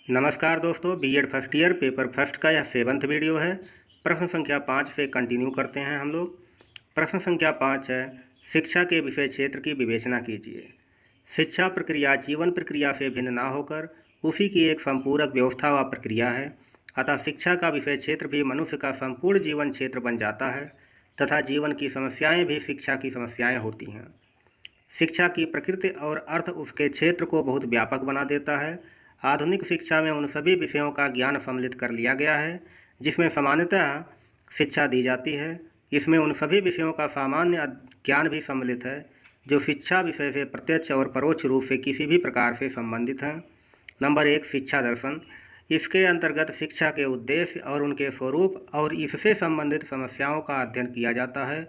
नमस्कार दोस्तों, BEd first year paper first का यह 7वां वीडियो है। प्रश्न संख्या 5 से कंटिन्यू करते हैं हम लोग। प्रश्न संख्या 5 है, शिक्षा के विषय क्षेत्र की विवेचना कीजिए। शिक्षा प्रक्रिया जीवन प्रक्रिया से भिन्न ना होकर उसी की एक संपूरक व्यवस्था व प्रक्रिया है। अतः शिक्षा का विषय क्षेत्र भी मनुष्य का संपूर्ण जीवन क्षेत्र बन जाता है तथा जीवन की समस्याएं भी शिक्षा की समस्याएं होती हैं। शिक्षा की प्रकृति और अर्थ उसके क्षेत्र को बहुत व्यापक बना देता है। आधुनिक शिक्षा में उन सभी विषयों का ज्ञान सम्मिलित कर लिया गया है जिसमें सामान्यतः शिक्षा दी जाती है। इसमें उन सभी विषयों का सामान्य ज्ञान भी सम्मिलित है जो शिक्षा विषय से प्रत्यक्ष और परोक्ष रूप से किसी भी प्रकार से संबंधित हैं। नंबर 1, शिक्षा दर्शन। इसके अंतर्गत शिक्षा के उद्देश्य और उनके स्वरूप और इससे संबंधित समस्याओं का अध्ययन किया जाता है।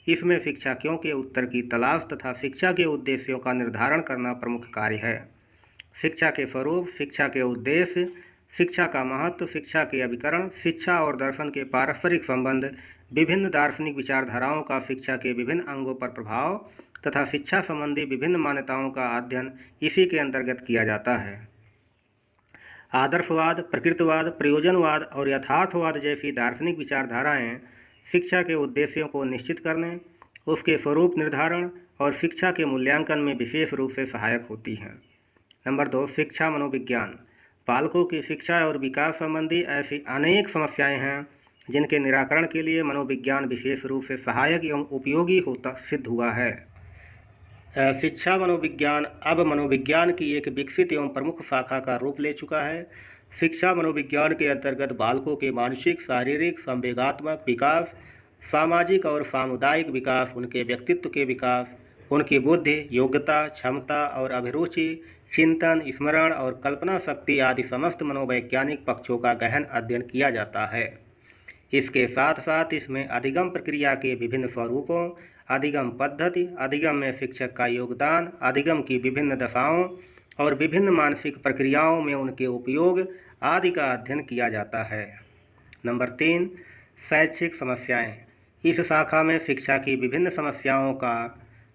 इसमें शिक्षार्थियों के उत्तर की तलाश तथा शिक्षा के उद्देश्यों का निर्धारण करना प्रमुख कार्य है। शिक्षा के स्वरूप, शिक्षा के उद्देश्य, शिक्षा का महत्व, शिक्षा के अभिकरण, शिक्षा और दर्शन के पारस्परिक संबंध, विभिन्न दार्शनिक विचारधाराओं का शिक्षा के विभिन्न अंगों पर प्रभाव तथा शिक्षा संबंधी विभिन्न मान्यताओं का अध्ययन इसी के अंतर्गत किया जाता है। आदर्शवाद, प्रकृतिवाद, प्रयोजनवाद और यथार्थवाद जैसी दार्शनिक विचारधाराएं शिक्षा के उद्देश्यों को निश्चित करने, उसके स्वरूप निर्धारण और शिक्षा के मूल्यांकन में विशेष रूप से सहायक होती हैं। नंबर 2, शिक्षा मनोविज्ञान। बालकों की शिक्षा और विकास संबंधी ऐसी अनेक समस्याएं हैं जिनके निराकरण के लिए मनोविज्ञान विशेष रूप से सहायक एवं उपयोगी होता सिद्ध हुआ है। शिक्षा मनोविज्ञान अब मनोविज्ञान की एक विकसित एवं प्रमुख शाखा का रूप ले चुका है। शिक्षा मनोविज्ञान के अंतर्गत बालकों के मानसिक, शारीरिक, संवेगात्मक विकास, सामाजिक और सामुदायिक विकास, उनके व्यक्तित्व के विकास, उनकी बुद्धि, योग्यता, क्षमता और अभिरुचि, चिंतन, स्मरण और कल्पना शक्ति आदि समस्त मनोवैज्ञानिक पक्षों का गहन अध्ययन किया जाता है। इसके साथ साथ इसमें अधिगम प्रक्रिया के विभिन्न स्वरूपों, अधिगम पद्धति, अधिगम में शिक्षक का योगदान, अधिगम की विभिन्न दशाओं और विभिन्न मानसिक प्रक्रियाओं में उनके उपयोग आदि का अध्ययन किया जाता है। नंबर 3, शैक्षिक समस्याएं। इस शाखा में शिक्षा की विभिन्न समस्याओं का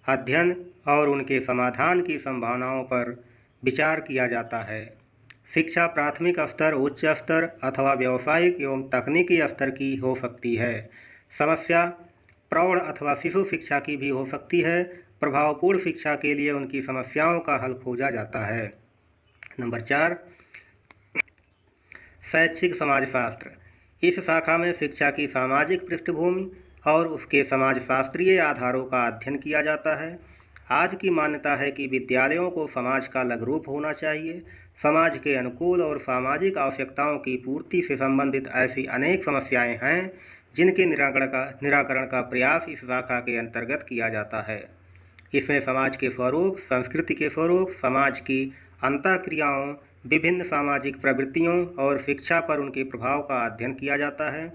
अध्ययन और उनके समाधान की संभावनाओं पर विचार किया जाता है। शिक्षा प्राथमिक स्तर, उच्च स्तर अथवा व्यावसायिक एवं तकनीकी स्तर की हो सकती है। समस्या प्रौढ़ अथवा शिशु शिक्षा की भी हो सकती है। प्रभावपूर्ण शिक्षा के लिए उनकी समस्याओं का हल खोजा जाता है। नंबर 4, शैक्षिक समाजशास्त्र। इस शाखा में शिक्षा की सामाजिक पृष्ठभूमि और उसके समाजशास्त्रीय आधारों का अध्ययन किया जाता है। आज की मान्यता है कि विद्यालयों को समाज का लघुरूप होना चाहिए। समाज के अनुकूल और सामाजिक आवश्यकताओं की पूर्ति से संबंधित ऐसी अनेक समस्याएं हैं जिनके निराकरण का प्रयास इस शाखा के अंतर्गत किया जाता है। इसमें समाज के स्वरूप, संस्कृति के स्वरूप, समाज की अंतःक्रियाओं, विभिन्न सामाजिक प्रवृत्तियों और शिक्षा पर उनके प्रभाव का अध्ययन किया जाता है।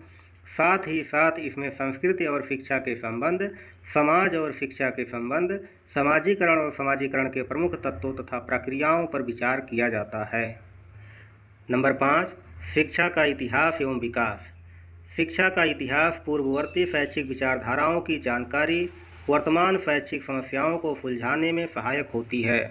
साथ ही साथ इसमें संस्कृति और शिक्षा के संबंध, समाज और शिक्षा के संबंध, समाजीकरण और समाजीकरण के प्रमुख तत्वों तथा प्रक्रियाओं पर विचार किया जाता है। नंबर 5, शिक्षा का इतिहास एवं विकास। शिक्षा का इतिहास पूर्ववर्ती शैक्षिक विचारधाराओं की जानकारी वर्तमान शैक्षिक समस्याओं को सुलझाने में सहायक होती है।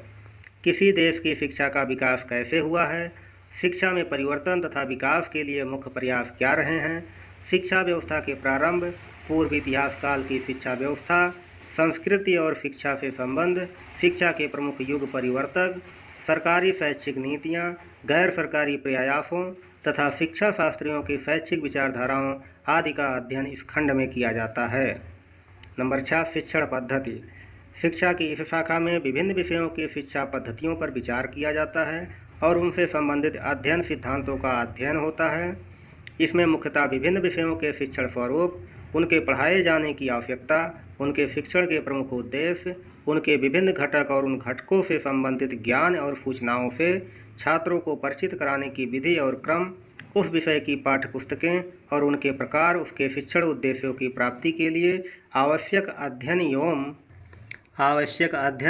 किसी देश की शिक्षा का विकास कैसे हुआ है, शिक्षा में परिवर्तन तथा विकास के लिए मुख्य प्रयास क्या रहे हैं, शिक्षा व्यवस्था के प्रारंभ, पूर्व इतिहास काल की शिक्षा व्यवस्था, संस्कृति और शिक्षा से संबंध, शिक्षा के प्रमुख युग परिवर्तक, सरकारी शैक्षिक नीतियाँ, गैर सरकारी प्रयासों तथा शिक्षा शास्त्रियों की शैक्षिक विचारधाराओं आदि का अध्ययन इस खंड में किया जाता है। नंबर 6, शिक्षण पद्धति। शिक्षा की इस शाखा में विभिन्न विषयों की शिक्षा पद्धतियों पर विचार किया जाता है और उनसे संबंधित अध्ययन सिद्धांतों का अध्ययन होता है। इसमें मुख्यतः विभिन्न विषयों के शिक्षण स्वरूप, उनके पढ़ाए जाने की आवश्यकता, उनके शिक्षण के प्रमुख उद्देश्य, उनके विभिन्न घटक और उन घटकों से संबंधित ज्ञान और सूचनाओं से छात्रों को परिचित कराने की विधि और क्रम, उस विषय की पाठ्यपुस्तकें और उनके प्रकार, उसके शिक्षण उद्देश्यों की प्राप्ति के लिए आवश्यक अध्ययन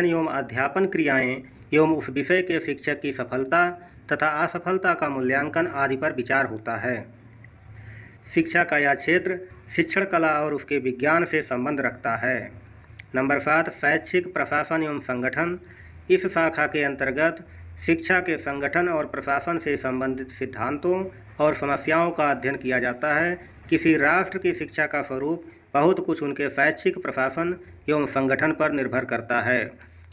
एवं अध्यापन क्रियाएं एवं उस विषय के शिक्षक की सफलता तथा असफलता का मूल्यांकन आदि पर विचार होता है। शिक्षा का यह क्षेत्र शिक्षण कला और उसके विज्ञान से संबंध रखता है। नंबर 7, शैक्षिक प्रशासन एवं संगठन। इस शाखा के अंतर्गत शिक्षा के संगठन और प्रशासन से संबंधित सिद्धांतों और समस्याओं का अध्ययन किया जाता है। किसी राष्ट्र की शिक्षा का स्वरूप बहुत कुछ उनके शैक्षिक प्रशासन एवं संगठन पर निर्भर करता है।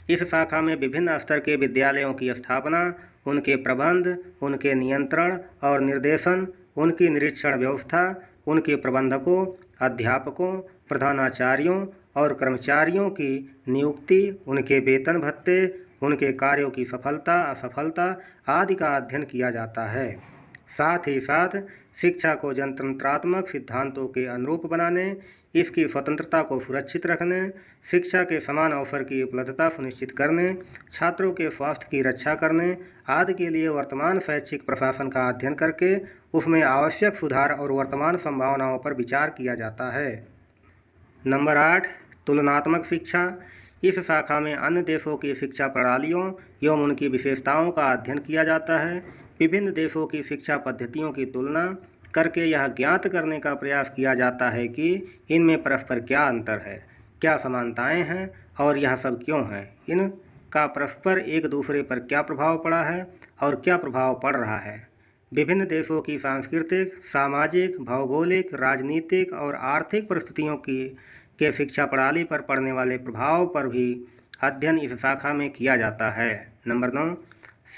इस शाखा में विभिन्न स्तर के विद्यालयों की स्थापना, उनके प्रबंध, उनके नियंत्रण और निर्देशन, उनकी निरीक्षण व्यवस्था, उनके प्रबंधकों, अध्यापकों, प्रधानाचार्यों और कर्मचारियों की नियुक्ति, उनके वेतन भत्ते, उनके कार्यों की सफलता असफलता आदि का अध्ययन किया जाता है। साथ ही साथ शिक्षा को जनतंत्रात्मक सिद्धांतों के अनुरूप बनाने, इसकी स्वतंत्रता को सुरक्षित रखने, शिक्षा के समान अवसर की उपलब्धता सुनिश्चित करने, छात्रों के स्वास्थ्य की रक्षा करने आदि के लिए वर्तमान शैक्षिक प्रशासन का अध्ययन करके उसमें आवश्यक सुधार और वर्तमान संभावनाओं पर विचार किया जाता है। नंबर 8, तुलनात्मक शिक्षा। इस शाखा में अन्य देशों की शिक्षा प्रणालियों एवं उनकी विशेषताओं का अध्ययन किया जाता है। विभिन्न देशों की शिक्षा पद्धतियों की तुलना करके यह ज्ञात करने का प्रयास किया जाता है कि इनमें परस्पर क्या अंतर है, क्या समानताएं हैं और यह सब क्यों है, इनका परस्पर एक दूसरे पर क्या प्रभाव पड़ा है और क्या प्रभाव पड़ रहा है। विभिन्न देशों की सांस्कृतिक, सामाजिक, भौगोलिक, राजनीतिक और आर्थिक परिस्थितियों के शिक्षा प्रणाली पर पड़ने वाले प्रभाव पर भी अध्ययन इस शाखा में किया जाता है। नंबर 9,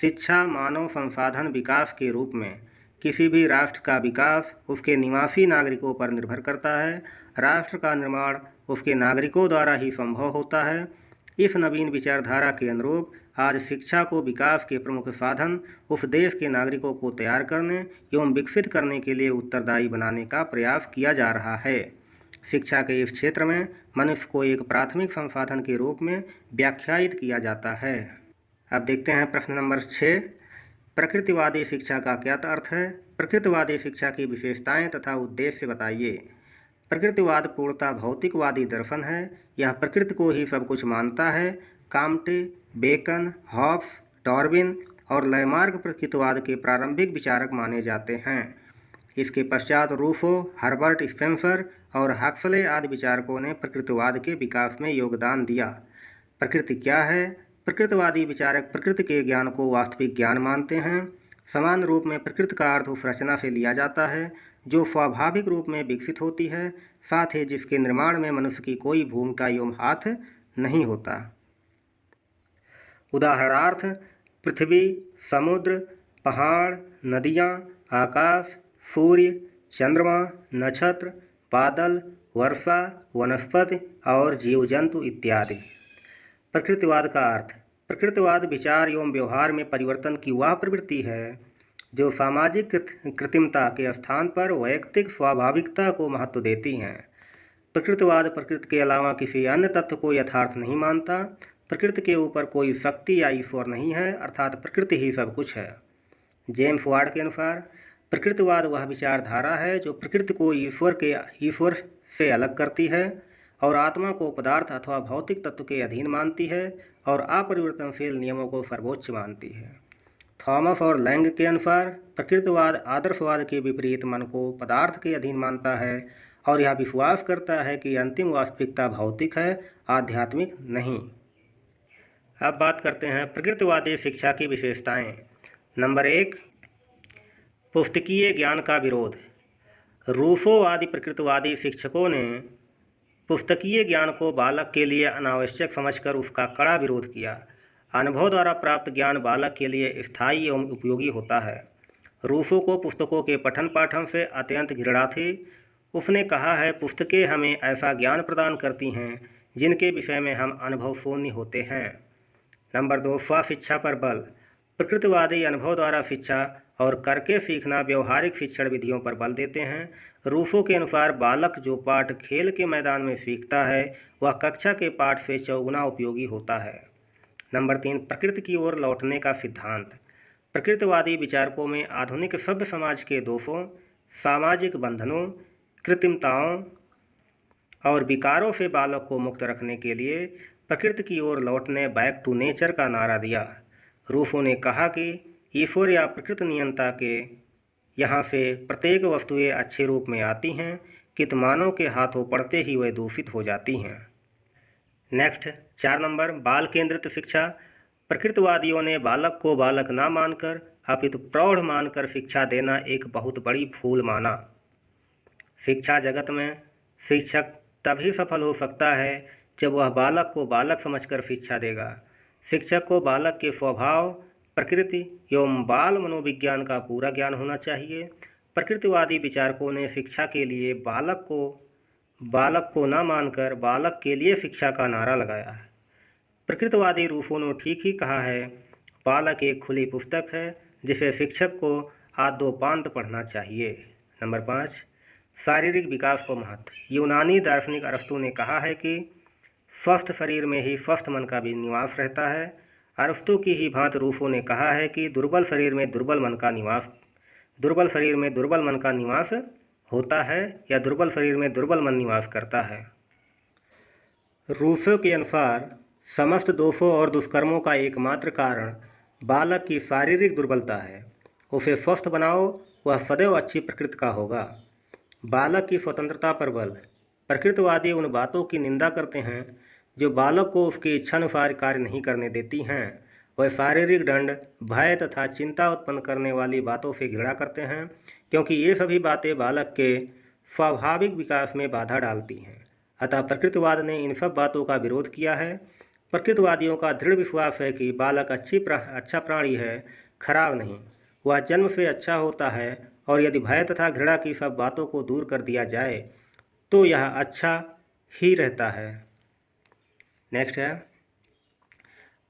शिक्षा मानव संसाधन विकास के रूप में। किसी भी राष्ट्र का विकास उसके निवासी नागरिकों पर निर्भर करता है। राष्ट्र का निर्माण उसके नागरिकों द्वारा ही संभव होता है। इस नवीन विचारधारा के अनुरूप आज शिक्षा को विकास के प्रमुख साधन उस देश के नागरिकों को तैयार करने एवं विकसित करने के लिए उत्तरदायी बनाने का प्रयास किया जा रहा है। शिक्षा के इस क्षेत्र में मनुष्य को एक प्राथमिक संसाधन के रूप में व्याख्यायित किया जाता है। अब देखते हैं प्रश्न नंबर 6, प्रकृतिवादी शिक्षा का क्या अर्थ है? प्रकृतिवादी शिक्षा की विशेषताएं तथा उद्देश्य बताइए। प्रकृतिवाद पूर्णतः भौतिकवादी दर्शन है। यह प्रकृति को ही सब कुछ मानता है। काम्टे, बेकन, हॉब्स, डार्विन और लैमार्क प्रकृतिवाद के प्रारंभिक विचारक माने जाते हैं। इसके पश्चात रूसो, हर्बर्ट स्पेंसर और हक्सले आदि विचारकों ने प्रकृतिवाद के विकास में योगदान दिया। प्रकृति क्या है? प्रकृतिवादी विचारक प्रकृति के ज्ञान को वास्तविक ज्ञान मानते हैं। समान रूप में प्रकृति का अर्थ उस रचना से लिया जाता है जो स्वाभाविक रूप में विकसित होती है, साथ ही जिसके निर्माण में मनुष्य की कोई भूमिका एवं हाथ नहीं होता। उदाहरणार्थ पृथ्वी, समुद्र, पहाड़, नदियाँ, आकाश, सूर्य, चंद्रमा, नक्षत्र, बादल, वर्षा, वनस्पति और जीव जंतु इत्यादि। प्रकृतिवाद का अर्थ। प्रकृतिवाद विचार एवं व्यवहार में परिवर्तन की वह प्रवृत्ति है जो सामाजिक कृत्रिमता के स्थान पर वैयक्तिक स्वाभाविकता को महत्व देती हैं। प्रकृतिवाद प्रकृति के अलावा किसी अन्य तत्व को यथार्थ नहीं मानता। प्रकृति के ऊपर कोई शक्ति या ईश्वर नहीं है, अर्थात प्रकृति ही सब कुछ है। जेम्स वार्ड के अनुसार प्रकृतिवाद वह विचारधारा है जो प्रकृति को ईश्वर से अलग करती है और आत्मा को पदार्थ अथवा भौतिक तत्व के अधीन मानती है और अपरिवर्तनशील नियमों को सर्वोच्च मानती है। थॉमस और लैंग के अनुसार प्रकृतिवाद आदर्शवाद के विपरीत मन को पदार्थ के अधीन मानता है और यह विश्वास करता है कि अंतिम वास्तविकता भौतिक है, आध्यात्मिक नहीं। अब बात करते हैं प्रकृतिवादी शिक्षा की विशेषताएं। नंबर 1, पुस्तकीय ज्ञान का विरोध। रूसोवादी प्रकृतिवादी शिक्षकों ने पुस्तकीय ज्ञान को बालक के लिए अनावश्यक समझकर उसका कड़ा विरोध किया। अनुभव द्वारा प्राप्त ज्ञान बालक के लिए स्थायी एवं उपयोगी होता है। रूसो को पुस्तकों के पठन पाठन से अत्यंत घृणा थी। उसने कहा है, पुस्तकें हमें ऐसा ज्ञान प्रदान करती हैं जिनके विषय में हम अनुभव शून्य होते हैं। नंबर 2, स्वशिक्षा पर बल। प्रकृतिवादी अनुभव द्वारा शिक्षा और करके सीखना व्यवहारिक शिक्षण विधियों पर बल देते हैं। रूसो के अनुसार बालक जो पाठ खेल के मैदान में सीखता है वह कक्षा के पाठ से चौगुना उपयोगी होता है। नंबर 3, प्रकृति की ओर लौटने का सिद्धांत। प्रकृतिवादी विचारकों में आधुनिक सभ्य समाज के दोषों, सामाजिक बंधनों, कृत्रिमताओं और विकारों से बालक को मुक्त रखने के लिए प्रकृति की ओर लौटने, बैक टू नेचर का नारा दिया। रूसो ने कहा कि ईश्वर या प्रकृति नियंता के यहाँ से प्रत्येक वस्तुएं अच्छे रूप में आती हैं, किंतु मानव के हाथों पड़ते ही वह दूषित हो जाती हैं। नेक्स्ट 4 नंबर, बाल केंद्रित शिक्षा। प्रकृतवादियों ने बालक को बालक ना मानकर अपितु प्रौढ़ मानकर शिक्षा देना एक बहुत बड़ी भूल माना। शिक्षा जगत में शिक्षक तभी सफल हो सकता है जब वह बालक को बालक समझकर शिक्षा देगा। शिक्षक को बालक के स्वभाव, प्रकृति एवं बाल मनोविज्ञान का पूरा ज्ञान होना चाहिए। प्रकृतिवादी विचारकों ने शिक्षा के लिए बालक को न मानकर बालक के लिए शिक्षा का नारा लगाया है। प्रकृतिवादी रूसो ने ठीक ही कहा है, बालक एक खुली पुस्तक है जिसे शिक्षक को आद्योपांत पढ़ना चाहिए। नंबर 5, शारीरिक विकास को महत्व। यूनानी दार्शनिक अरस्तु ने कहा है कि स्वस्थ शरीर में ही स्वस्थ मन का भी निवास रहता है। अरस्तु की ही भांति रूसो ने कहा है कि दुर्बल शरीर में दुर्बल मन का निवास होता है या दुर्बल शरीर में दुर्बल मन निवास करता है। रूसो के अनुसार समस्त दोषों और दुष्कर्मों का एकमात्र कारण बालक की शारीरिक दुर्बलता है। उसे स्वस्थ बनाओ, वह सदैव अच्छी प्रकृति का होगा। बालक की स्वतंत्रता पर बल। प्रकृतिवादी उन बातों की निंदा करते हैं जो बालक को उसकी इच्छानुसार कार्य नहीं करने देती हैं। वह शारीरिक दंड, भय तथा चिंता उत्पन्न करने वाली बातों से घृणा करते हैं, क्योंकि ये सभी बातें बालक के स्वाभाविक विकास में बाधा डालती हैं। अतः प्रकृतिवाद ने इन सब बातों का विरोध किया है। प्रकृतिवादियों का दृढ़ विश्वास है कि बालक अच्छा प्राणी है, खराब नहीं। वह जन्म से अच्छा होता है और यदि भय तथा घृणा की सब बातों को दूर कर दिया जाए तो यह अच्छा ही रहता है। नेक्स्ट है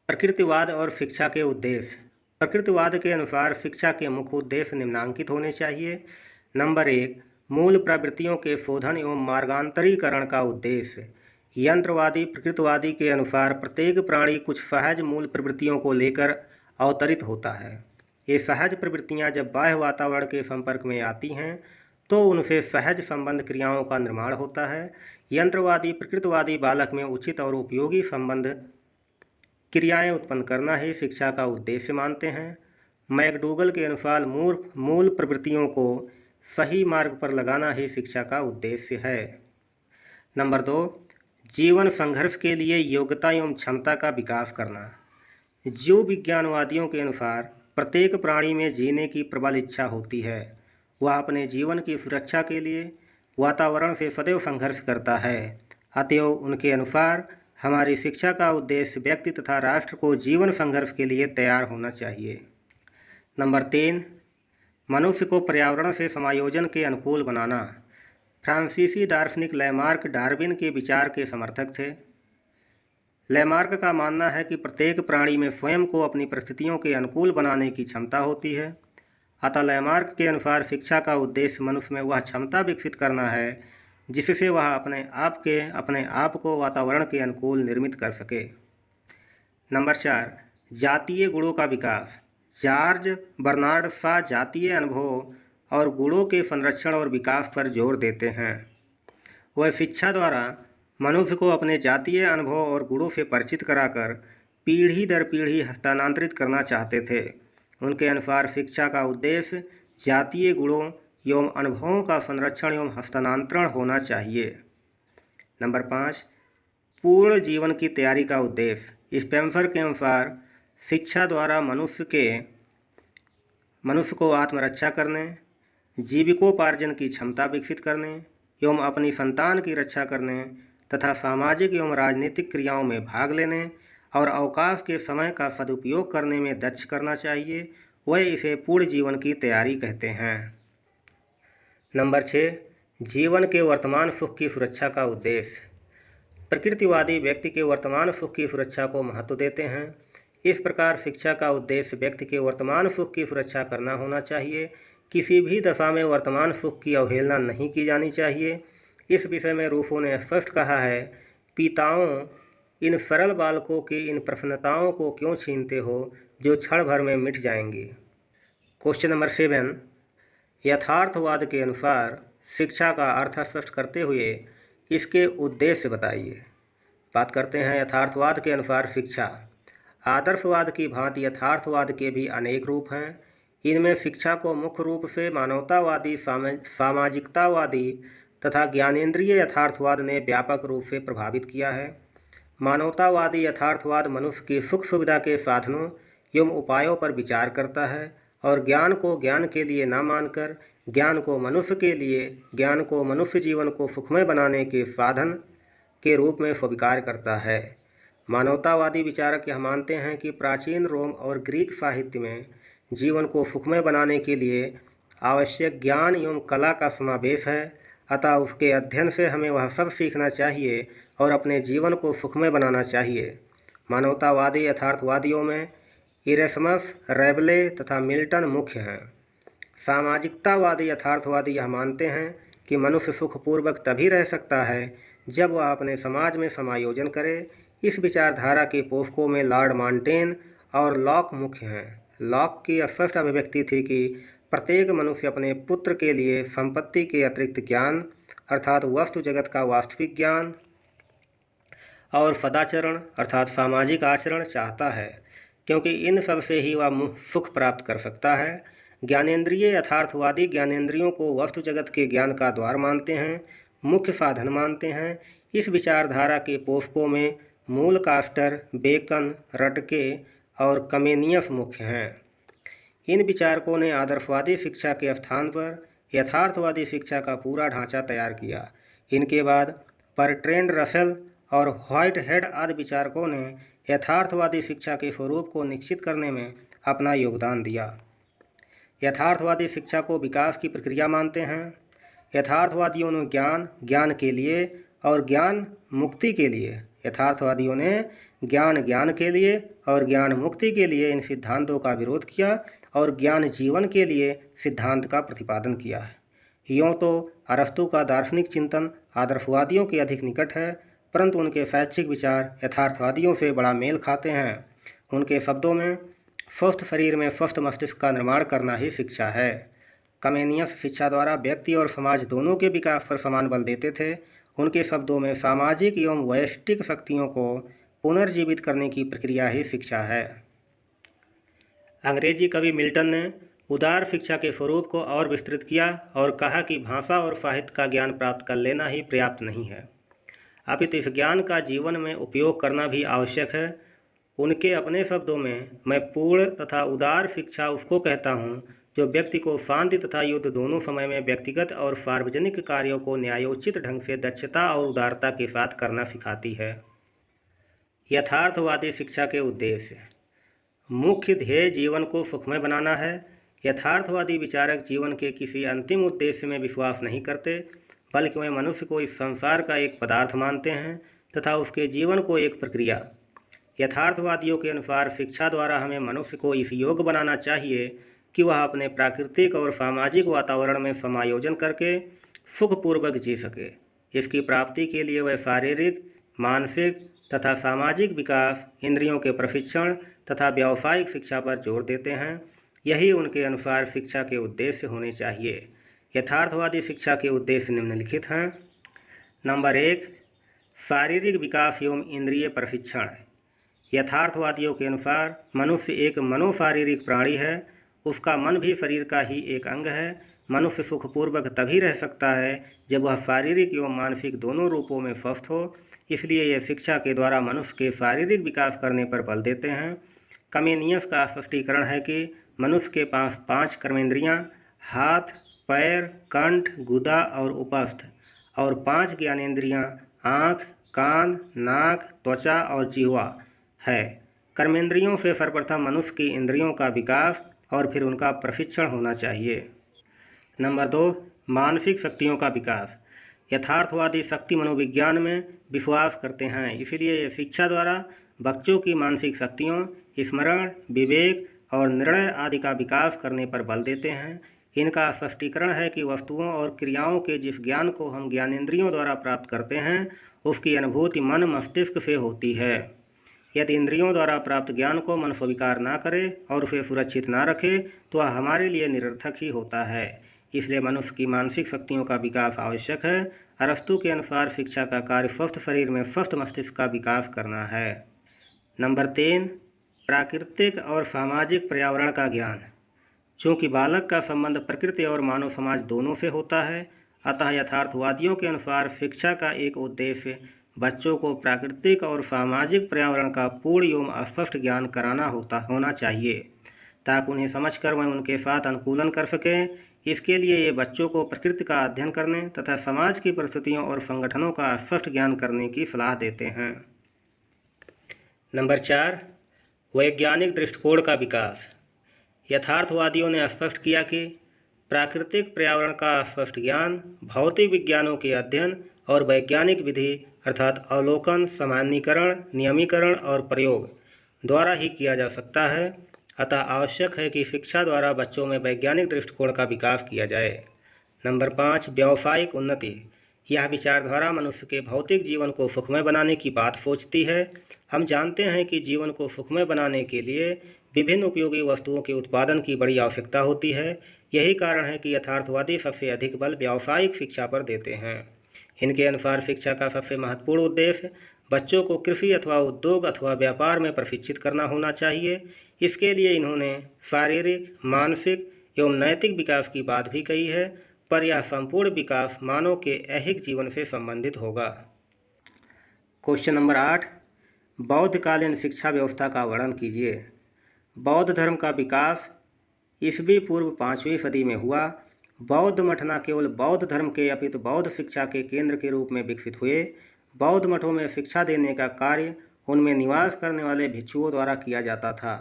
प्रकृतिवाद और शिक्षा के उद्देश्य। प्रकृतिवाद के अनुसार शिक्षा के मुख्य उद्देश्य निम्नांकित होने चाहिए। नंबर 1, मूल प्रवृत्तियों के शोधन एवं मार्गांतरीकरण का उद्देश्य। यंत्रवादी प्रकृतिवादी के अनुसार प्रत्येक प्राणी कुछ सहज मूल प्रवृत्तियों को लेकर अवतरित होता है। ये सहज प्रवृत्तियां जब बाह्य वातावरण के संपर्क में आती हैं तो उनसे सहज संबंध क्रियाओं का निर्माण होता है। यंत्रवादी प्रकृतिवादी बालक में उचित और उपयोगी संबंध क्रियाएं उत्पन्न करना ही शिक्षा का उद्देश्य मानते हैं। मैकडूगल के अनुसार मूल प्रवृत्तियों को सही मार्ग पर लगाना ही शिक्षा का उद्देश्य है। नंबर 2, जीवन संघर्ष के लिए योग्यता एवं क्षमता का विकास करना। जीव विज्ञानवादियों के अनुसार प्रत्येक प्राणी में जीने की प्रबल इच्छा होती है। वह अपने जीवन की सुरक्षा के लिए वातावरण से सदैव संघर्ष करता है। अतएव उनके अनुसार हमारी शिक्षा का उद्देश्य व्यक्ति तथा राष्ट्र को जीवन संघर्ष के लिए तैयार होना चाहिए। नंबर 3, मनुष्य को पर्यावरण से समायोजन के अनुकूल बनाना। फ्रांसीसी दार्शनिक लैमार्क डार्विन के विचार के समर्थक थे। लैमार्क का मानना है कि प्रत्येक प्राणी में स्वयं को अपनी परिस्थितियों के अनुकूल बनाने की क्षमता होती है। अतः लैमार्क के अनुसार शिक्षा का उद्देश्य मनुष्य में वह क्षमता विकसित करना है जिससे वह अपने आप को वातावरण के अनुकूल निर्मित कर सके। नंबर 4, जातीय गुणों का विकास। जॉर्ज बर्नार्ड शॉ जातीय अनुभव और गुणों के संरक्षण और विकास पर जोर देते हैं। वह शिक्षा द्वारा मनुष्य को अपने जातीय अनुभव और गुणों से परिचित कराकर पीढ़ी दर पीढ़ी हस्तांतरित करना चाहते थे। उनके अनुसार शिक्षा का उद्देश्य जातीय गुणों एवं अनुभवों का संरक्षण एवं हस्तांतरण होना चाहिए। नंबर 5, पूर्ण जीवन की तैयारी का उद्देश्य। स्पेंसर के अनुसार शिक्षा द्वारा मनुष्य को आत्मरक्षा करने, जीविकोपार्जन की क्षमता विकसित करने एवं अपनी संतान की रक्षा करने तथा सामाजिक एवं राजनीतिक क्रियाओं में भाग लेने और अवकाश के समय का सदुपयोग करने में दक्ष करना चाहिए। वह इसे पूर्ण जीवन की तैयारी कहते हैं। नंबर 6, जीवन के वर्तमान सुख की सुरक्षा का उद्देश्य। प्रकृतिवादी व्यक्ति के वर्तमान सुख की सुरक्षा को महत्व देते हैं। इस प्रकार शिक्षा का उद्देश्य व्यक्ति के वर्तमान सुख की सुरक्षा करना होना चाहिए। किसी भी दशा में वर्तमान सुख की अवहेलना नहीं की जानी चाहिए। इस विषय में रूसो ने स्पष्ट कहा है, पिताओं, इन सरल बालकों की इन प्रसन्नताओं को क्यों छीनते हो जो क्षण भर में मिट जाएंगी। क्वेश्चन नंबर 7, यथार्थवाद के अनुसार शिक्षा का अर्थ स्पष्ट करते हुए इसके उद्देश्य बताइए। बात करते हैं यथार्थवाद के अनुसार शिक्षा। आदर्शवाद की भांति यथार्थवाद के भी अनेक रूप हैं। इनमें शिक्षा को मुख्य रूप से मानवतावादी, सामाजिकतावादी तथा ज्ञानेंद्रिय यथार्थवाद ने व्यापक रूप से प्रभावित किया है। मानवतावादी यथार्थवाद मनुष्य की सुख सुविधा के साधनों एवं उपायों पर विचार करता है और ज्ञान को ज्ञान के लिए न मानकर ज्ञान को मनुष्य जीवन को सुखमय बनाने के साधन के रूप में स्वीकार करता है। मानवतावादी विचारक यह मानते हैं कि प्राचीन रोम और ग्रीक साहित्य में जीवन को सुखमय बनाने के लिए आवश्यक ज्ञान एवं कला का समावेश है, अतः उसके अध्ययन से हमें वह सब सीखना चाहिए और अपने जीवन को सुखमय बनाना चाहिए। मानवतावादी यथार्थवादियों में इरेस्मस, रैबले तथा मिल्टन मुख्य हैं। सामाजिकतावादी यथार्थवादी यह मानते हैं कि मनुष्य सुखपूर्वक तभी रह सकता है जब वह अपने समाज में समायोजन करे। इस विचारधारा के पोषकों में लॉर्ड माउंटेन और लॉक मुख्य हैं। लॉक की स्पष्ट अभिव्यक्ति थी कि प्रत्येक मनुष्य अपने पुत्र के लिए संपत्ति के अतिरिक्त ज्ञान अर्थात वस्तु जगत का वास्तविक ज्ञान और सदाचरण अर्थात सामाजिक आचरण चाहता है, क्योंकि इन सब से ही वह सुख प्राप्त कर सकता है। ज्ञानेंद्रिय यथार्थवादी ज्ञानेंद्रियों को वस्तु जगत के ज्ञान का द्वार मानते हैं, मुख्य साधन मानते हैं। इस विचारधारा के पोषकों में मूल कास्टर, बेकन, रटके और कमेनियस मुख्य हैं। इन विचारकों ने आदर्शवादी शिक्षा के स्थान पर यथार्थवादी शिक्षा का पूरा ढांचा तैयार किया। इनके बाद बर्ट्रैंड रसेल और व्हाइट हेड आदि विचारकों ने यथार्थवादी शिक्षा के स्वरूप को निश्चित करने में अपना योगदान दिया। यथार्थवादी शिक्षा को विकास की प्रक्रिया मानते हैं। यथार्थवादियों ने ज्ञान के लिए और ज्ञान मुक्ति के लिए, यथार्थवादियों ने ज्ञान के लिए और ज्ञान मुक्ति के लिए इन सिद्धांतों का विरोध किया और ज्ञान जीवन के लिए सिद्धांत का प्रतिपादन किया है। यूँ तो अरस्तु का दार्शनिक चिंतन आदर्शवादियों के अधिक निकट है, परंतु उनके शैक्षिक विचार यथार्थवादियों से बड़ा मेल खाते हैं। उनके शब्दों में स्वस्थ शरीर में स्वस्थ मस्तिष्क का निर्माण करना ही शिक्षा है। कमेनियस शिक्षा द्वारा व्यक्ति और समाज दोनों के विकास पर समान बल देते थे। उनके शब्दों में सामाजिक एवं वैयक्तिक शक्तियों को पुनर्जीवित करने की प्रक्रिया ही शिक्षा है। अंग्रेजी कवि मिल्टन ने उदार शिक्षा के स्वरूप को और विस्तृत किया और कहा कि भाषा और साहित्य का ज्ञान प्राप्त कर लेना ही पर्याप्त नहीं है, अपितु इस ज्ञान का जीवन में उपयोग करना भी आवश्यक है। उनके अपने शब्दों में, मैं पूर्ण तथा उदार शिक्षा उसको कहता हूँ जो व्यक्ति को शांति तथा युद्ध दोनों समय में व्यक्तिगत और सार्वजनिक कार्यों को न्यायोचित ढंग से दक्षता और उदारता के साथ करना सिखाती है। यथार्थवादी शिक्षा के उद्देश्य। मुख्य ध्येय जीवन को सुखमय बनाना है। यथार्थवादी विचारक जीवन के किसी अंतिम उद्देश्य में विश्वास नहीं करते, बल्कि वे मनुष्य को इस संसार का एक पदार्थ मानते हैं तथा उसके जीवन को एक प्रक्रिया। यथार्थवादियों के अनुसार शिक्षा द्वारा हमें मनुष्य को इस योग्य बनाना चाहिए कि वह अपने प्राकृतिक और सामाजिक वातावरण में समायोजन करके सुखपूर्वक जी सके। इसकी प्राप्ति के लिए वह शारीरिक, मानसिक तथा सामाजिक विकास, इंद्रियों के प्रशिक्षण तथा व्यावसायिक शिक्षा पर जोर देते हैं। यही उनके अनुसार शिक्षा के उद्देश्य होने चाहिए। यथार्थवादी शिक्षा के उद्देश्य निम्नलिखित हैं। नंबर 1, शारीरिक विकास एवं इंद्रिय प्रशिक्षण। यथार्थवादियों के अनुसार मनुष्य एक मनोशारीरिक प्राणी है। उसका मन भी शरीर का ही एक अंग है। मनुष्य सुखपूर्वक तभी रह सकता है जब वह शारीरिक एवं मानसिक दोनों रूपों में स्वस्थ हो। इसलिए यह शिक्षा के द्वारा मनुष्य के शारीरिक विकास करने पर बल देते हैं। कमेनियस का स्पष्टीकरण है कि मनुष्य के पास 5 कर्मेंद्रियां हाथ, पैर, कंठ, गुदा और उपस्थ और 5 ज्ञानेंद्रियां आँख, कान, नाक, त्वचा और जिह्वा है। कर्मेंद्रियों से सर्वप्रथम मनुष्य की इंद्रियों का विकास और फिर उनका प्रशिक्षण होना चाहिए। नंबर 2, मानसिक शक्तियों का विकास। यथार्थवादी शक्ति मनोविज्ञान में विश्वास करते हैं, इसलिए ये शिक्षा द्वारा बच्चों की मानसिक शक्तियों, स्मरण, विवेक और निर्णय आदि का विकास करने पर बल देते हैं। इनका स्पष्टीकरण है कि वस्तुओं और क्रियाओं के जिस ज्ञान को हम ज्ञानेंद्रियों द्वारा प्राप्त करते हैं, उसकी अनुभूति मन मस्तिष्क से होती है। यदि इंद्रियों द्वारा प्राप्त ज्ञान को मन स्वीकार ना करे और उसे सुरक्षित ना रखे तो वह हमारे लिए निरर्थक ही होता है। इसलिए मनुष्य की मानसिक शक्तियों का विकास आवश्यक है। अरस्तु के अनुसार शिक्षा का कार्य स्वस्थ शरीर में स्वस्थ मस्तिष्क का विकास करना है। नंबर 3, प्राकृतिक और सामाजिक पर्यावरण का ज्ञान। चूँकि बालक का संबंध प्रकृति और मानव समाज दोनों से होता है, अतः यथार्थवादियों के अनुसार शिक्षा का एक उद्देश्य बच्चों को प्राकृतिक और सामाजिक पर्यावरण का पूर्ण एवं स्पष्ट ज्ञान कराना होना चाहिए, ताकि उन्हें समझकर वह उनके साथ अनुकूलन कर सकें। इसके लिए ये बच्चों को प्रकृति का अध्ययन करने तथा समाज की परिस्थितियों और संगठनों का स्पष्ट ज्ञान करने की सलाह देते हैं। नंबर 4, वैज्ञानिक दृष्टिकोण का विकास। यथार्थवादियों ने स्पष्ट किया कि प्राकृतिक पर्यावरण का स्पष्ट ज्ञान भौतिक विज्ञानों के अध्ययन और वैज्ञानिक विधि अर्थात अवलोकन, सामान्यीकरण, नियमीकरण और प्रयोग द्वारा ही किया जा सकता है। अतः आवश्यक है कि शिक्षा द्वारा बच्चों में वैज्ञानिक दृष्टिकोण का विकास किया जाए। नंबर 5, व्यावसायिक उन्नति। यह विचारधारा मनुष्य के भौतिक जीवन को सुखमय बनाने की बात सोचती है। हम जानते हैं कि जीवन को सुखमय बनाने के लिए विभिन्न उपयोगी वस्तुओं के उत्पादन की बड़ी आवश्यकता होती है। यही कारण है कि यथार्थवादी सबसे अधिक बल व्यावसायिक शिक्षा पर देते हैं। इनके अनुसार शिक्षा का सबसे महत्वपूर्ण उद्देश्य बच्चों को कृषि अथवा उद्योग अथवा व्यापार में प्रशिक्षित करना होना चाहिए। इसके लिए इन्होंने शारीरिक, मानसिक एवं नैतिक विकास की बात भी कही है, पर यह संपूर्ण विकास मानव के ऐहिक जीवन से संबंधित होगा। क्वेश्चन नंबर 8, बौद्धकालीन शिक्षा व्यवस्था का वर्णन कीजिए। बौद्ध धर्म का विकास ईस्वी पूर्व 5वीं सदी में हुआ। बौद्ध मठ न केवल बौद्ध धर्म के अपितु बौद्ध शिक्षा के केंद्र के रूप में विकसित हुए। बौद्ध मठों में शिक्षा देने का कार्य उनमें निवास करने वाले भिक्षुओं द्वारा किया जाता था।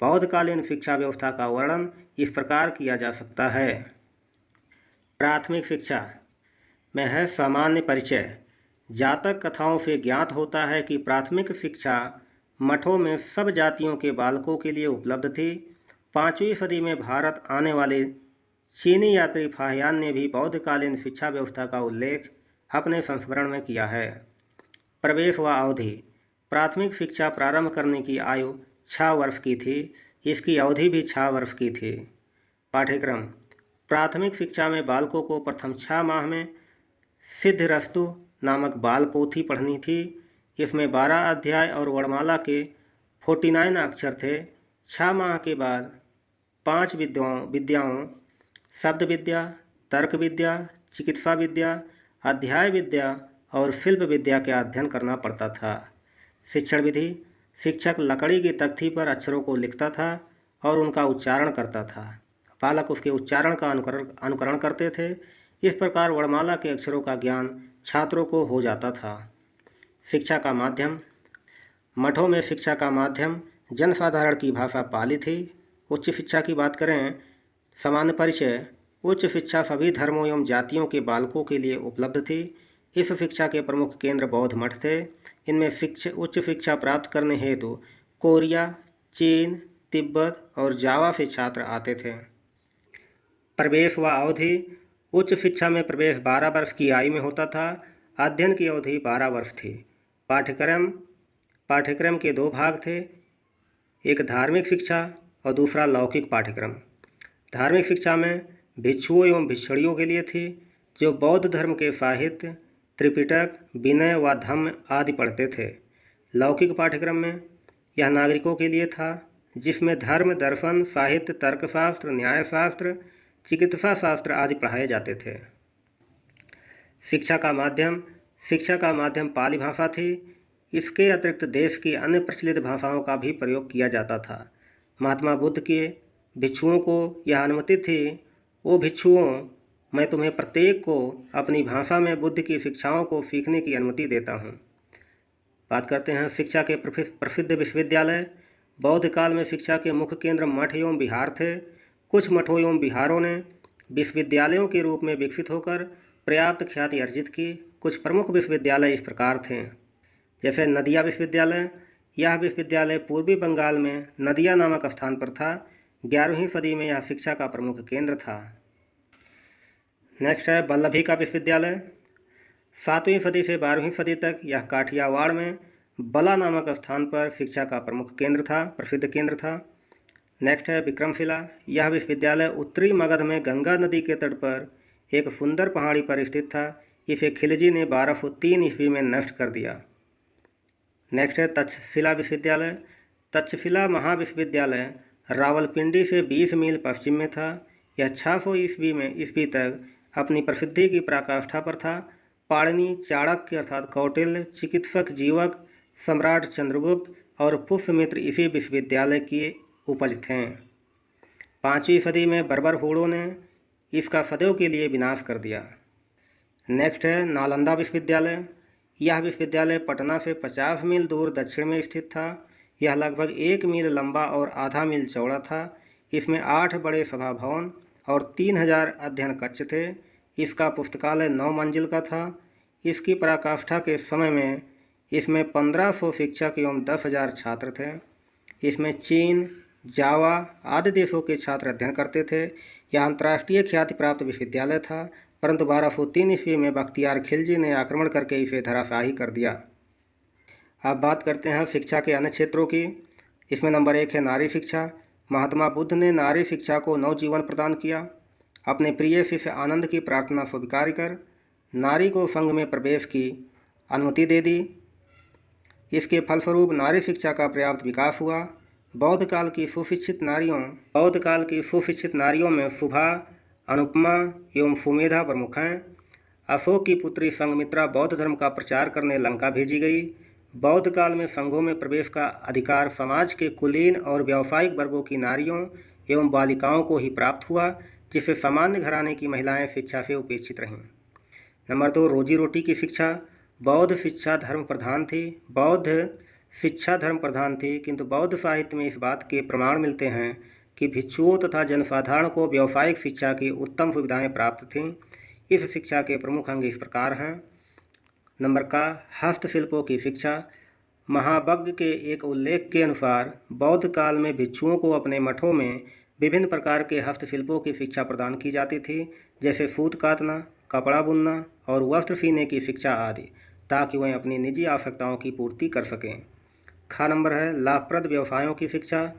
बौद्धकालीन शिक्षा व्यवस्था का वर्णन इस प्रकार किया जा सकता है। प्राथमिक शिक्षा में है सामान्य परिचय। जातक कथाओं से ज्ञात होता है कि प्राथमिक शिक्षा मठों में सब जातियों के बालकों के लिए उपलब्ध थी। 5वीं सदी में भारत आने वाले चीनी यात्री फाहियान ने भी बौद्धकालीन शिक्षा व्यवस्था का उल्लेख अपने संस्मरण में किया है। प्रवेश व अवधि। प्राथमिक शिक्षा प्रारंभ करने की आयु 6 वर्ष की थी। इसकी अवधि भी 6 वर्ष की थी। पाठ्यक्रम। प्राथमिक शिक्षा में बालकों को प्रथम 6 माह में सिद्धरस्तु नामक बाल पोथी पढ़नी थी। इसमें 12 अध्याय और वर्णमाला के 49 अक्षर थे। 6 माह के बाद 5 विद्याओं शब्द विद्या, तर्क विद्या, चिकित्सा विद्या, अध्याय विद्या और शिल्प विद्या का अध्ययन करना पड़ता था। शिक्षण विधि। शिक्षक लकड़ी की तख्ती पर अक्षरों को लिखता था और उनका उच्चारण करता था। बालक उसके उच्चारण का अनुकरण करते थे। इस प्रकार वर्णमाला के अक्षरों का ज्ञान छात्रों को हो जाता था। शिक्षा का माध्यम। मठों में शिक्षा का माध्यम जनसाधारण की भाषा पाली थी। उच्च शिक्षा की बात करें, सामान्य परिचय। उच्च शिक्षा सभी धर्मों एवं जातियों के बालकों के लिए उपलब्ध थी। इस शिक्षा के प्रमुख केंद्र बौद्ध मठ थे। इनमें उच्च शिक्षा प्राप्त करने हेतु कोरिया, चीन, तिब्बत और जावा से छात्र आते थे। प्रवेश व अवधि। उच्च शिक्षा में प्रवेश 12 वर्ष की आयु में होता था। अध्ययन की अवधि 12 वर्ष थी। पाठ्यक्रम के 2 भाग थे, एक धार्मिक शिक्षा और दूसरा लौकिक पाठ्यक्रम। धार्मिक शिक्षा में भिक्षुओं एवं भिक्षुणियों के लिए थी, जो बौद्ध धर्म के साहित्य, त्रिपिटक, विनय व धम्म आदि पढ़ते थे। लौकिक पाठ्यक्रम में यह नागरिकों के लिए था, जिसमें धर्म, दर्शन, साहित्य, तर्कशास्त्र, न्यायशास्त्र, चिकित्सा शास्त्र आदि पढ़ाए जाते थे। शिक्षा का माध्यम पाली भाषा थी। इसके अतिरिक्त देश की अन्य प्रचलित भाषाओं का भी प्रयोग किया जाता था। महात्मा बुद्ध के भिक्षुओं को यह अनुमति थी, ओ भिक्षुओं, मैं तुम्हें प्रत्येक को अपनी भाषा में बुद्ध की शिक्षाओं को सीखने की अनुमति देता हूँ। बात करते हैं शिक्षा के प्रसिद्ध विश्वविद्यालय। बौद्ध काल में शिक्षा के मुख्य केंद्र मठ एवं विहार थे। कुछ मठों एवं विहारों ने विश्वविद्यालयों के रूप में विकसित होकर पर्याप्त ख्याति अर्जित की। कुछ प्रमुख विश्वविद्यालय इस प्रकार थे, जैसे नदिया विश्वविद्यालय। यह विश्वविद्यालय पूर्वी बंगाल में नदिया नामक स्थान पर था। 11वीं सदी में यह शिक्षा का प्रमुख केंद्र था। नेक्स्ट है वल्लभी का विश्वविद्यालय। 7वीं सदी से 12वीं सदी तक यह काठियावाड़ में बला नामक स्थान पर शिक्षा का प्रमुख केंद्र था, प्रसिद्ध केंद्र था। नेक्स्ट है विक्रमशिला। यह विश्वविद्यालय उत्तरी मगध में गंगा नदी के तट पर एक सुंदर पहाड़ी पर स्थित था। इसे खिलजी ने 1203 ईस्वी में नष्ट कर दिया। नेक्स्ट है तक्षशिला विश्वविद्यालय। तक्षशिला महाविश्वविद्यालय रावलपिंडी से 20 मील पश्चिम में था। यह 600 ईस्वी तक अपनी प्रसिद्धि की पराकाष्ठा पर था। पाणिनि, चाणक्य अर्थात कौटिल्य, चिकित्सक जीवक, सम्राट चंद्रगुप्त और पुष्यमित्र इसी विश्वविद्यालय की उपज थे। 5वीं सदी में बर्बर हूणों ने इसका सदैव के लिए विनाश कर दिया। नेक्स्ट है नालंदा विश्वविद्यालय। यह विश्वविद्यालय पटना से 50 मील दूर दक्षिण में स्थित था। यह लगभग 1 मील लंबा और आधा मील चौड़ा था। इसमें 8 बड़े सभा भवन और 3000 अध्ययन कक्ष थे। इसका पुस्तकालय 9 मंजिल का था। इसकी पराकाष्ठा के समय में इसमें 1500 शिक्षक एवं 10,000 छात्र थे। इसमें चीन, जावा आदि देशों के छात्र अध्ययन करते थे। यह अंतर्राष्ट्रीय ख्याति प्राप्त विश्वविद्यालय था, परंतु 1203 ईस्वी में बख्तियार खिलजी ने आक्रमण करके इसे धराशायी कर दिया। अब बात करते हैं शिक्षा के अन्य क्षेत्रों की। इसमें नंबर 1 है नारी शिक्षा। महात्मा बुद्ध ने नारी शिक्षा को नवजीवन प्रदान किया। अपने प्रिय शिष्य आनंद की प्रार्थना स्वीकार कर नारी को संघ में प्रवेश की अनुमति दे दी। इसके फलस्वरूप नारी शिक्षा का पर्याप्त विकास हुआ। बौद्ध काल की सुशिक्षित नारियों में सुभा, अनुपमा एवं सुमेधा प्रमुख हैं। अशोक की पुत्री संघमित्रा बौद्ध धर्म का प्रचार करने लंका भेजी गई। बौद्ध काल में संघों में प्रवेश का अधिकार समाज के कुलीन और व्यावसायिक वर्गों की नारियों एवं बालिकाओं को ही प्राप्त हुआ, जिससे सामान्य घराने की महिलाएं शिक्षा से उपेक्षित रहीं। नंबर 2 रोजी रोटी की शिक्षा। बौद्ध शिक्षा धर्म प्रधान थी, किंतु बौद्ध साहित्य में इस बात के प्रमाण मिलते हैं कि भिक्षुओं तथा जनसाधारण को व्यावसायिक शिक्षा की उत्तम सुविधाएं प्राप्त थीं। इस शिक्षा के प्रमुख अंग इस प्रकार हैं। नंबर का हस्तशिल्पों की शिक्षा। महावज्ञ के एक उल्लेख के अनुसार बौद्ध काल में भिक्षुओं को अपने मठों में विभिन्न प्रकार के हस्तशिल्पों की शिक्षा प्रदान की जाती थी, जैसे सूत काटना, कपड़ा बुनना और वस्त्र सीने की शिक्षा आदि, ताकि वह अपनी निजी आवश्यकताओं की पूर्ति कर सकें। खा नंबर है लाभप्रद व्यवसायों की शिक्षा।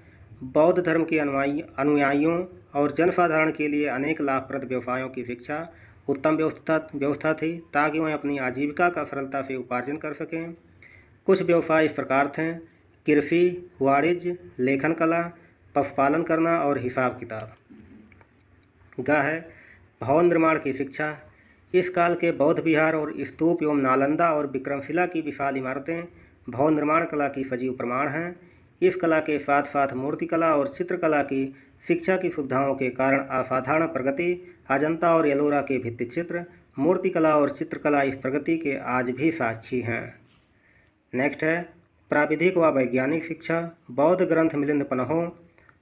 बौद्ध धर्म के अनुयायियों और जनसाधारण के लिए अनेक लाभप्रद व्यवसायों की शिक्षा उत्तम व्यवस्था थी, ताकि वह अपनी आजीविका का सरलता से उपार्जन कर सकें। कुछ व्यवसाय इस प्रकार थे: कृषि, वाणिज्य, लेखन कला, पशुपालन करना और हिसाब किताब। गा है भवन निर्माण की शिक्षा। इस काल के बौद्ध विहार और स्तूप एवं नालंदा और विक्रमशिला की विशाल इमारतें भवन निर्माण कला की सजीव प्रमाण हैं। इस कला के साथ साथ मूर्तिकला और चित्रकला की शिक्षा की सुविधाओं के कारण असाधारण प्रगति अजंता और एलोरा के भित्तिचित्र, मूर्तिकला और चित्रकला इस प्रगति के आज भी साक्षी हैं। नेक्स्ट है प्राविधिक व वैज्ञानिक शिक्षा। बौद्ध ग्रंथ मिलिंद पन्हों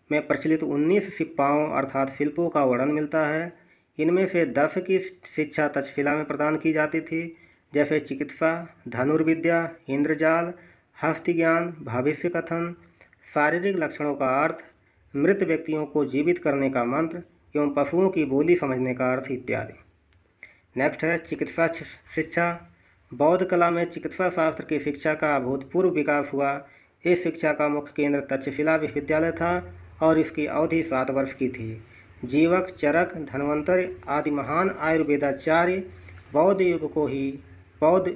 में प्रचलित 19 सिप्पाओं अर्थात शिल्पों का वर्णन मिलता है। इनमें से 10 की शिक्षा तक्षशिला में प्रदान की जाती थी, जैसे चिकित्सा, धनुर्विद्या, इंद्रजाल, हस्ति ज्ञान, भविष्य कथन, शारीरिक लक्षणों का अर्थ, मृत व्यक्तियों को जीवित करने का मंत्र एवं पशुओं की बोली समझने का अर्थ इत्यादि। नेक्स्ट है चिकित्सा शिक्षा। बौद्ध कला में चिकित्सा शास्त्र की शिक्षा का अभूतपूर्व विकास हुआ। इस शिक्षा का मुख्य केंद्र तक्षशिला विश्वविद्यालय था और इसकी अवधि 7 वर्ष की थी। जीवक, चरक, धन्वंतरि आदि महान आयुर्वेदाचार्य बौद्ध